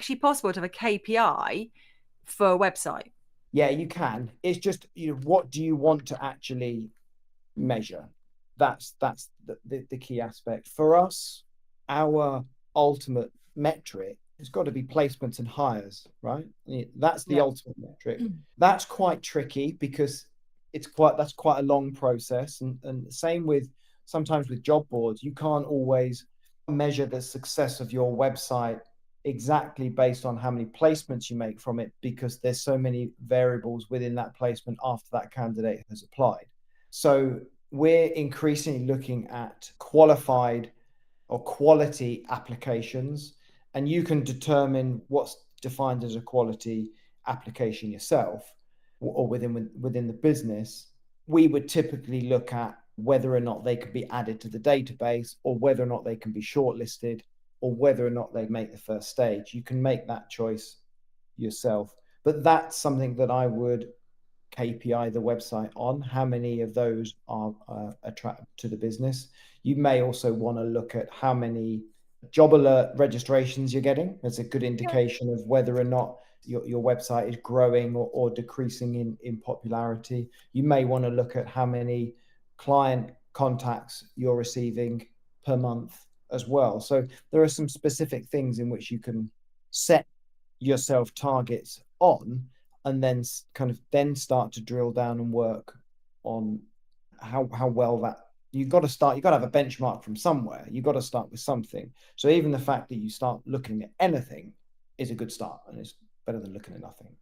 actually possible to have a KPI for a website? Yeah, you can. It's just, what do you want to actually measure? That's the key aspect. For us, our ultimate metric has got to be placements and hires, right? That's the Yeah. ultimate metric. That's quite tricky because that's quite a long process. And same with sometimes with job boards, you can't always measure the success of your website exactly based on how many placements you make from it, because there's so many variables within that placement after that candidate has applied. So we're increasingly looking at qualified or quality applications, and you can determine what's defined as a quality application yourself or within the business. We would typically look at whether or not they could be added to the database, or whether or not they can be shortlisted, or whether or not they make the first stage. You can make that choice yourself, but that's something that I would KPI the website on. How many of those are attracted to the business? You may also want to look at how many job alert registrations you're getting. That's a good indication of whether or not your website is growing or decreasing in popularity. You may want to look at how many client contacts you're receiving per month as well. So there are some specific things in which you can set yourself targets on, and then kind of then start to drill down and work on how well that you've got to have a benchmark from somewhere. You've got to start with something. So even the fact that you start looking at anything is a good start, and it's better than looking at nothing.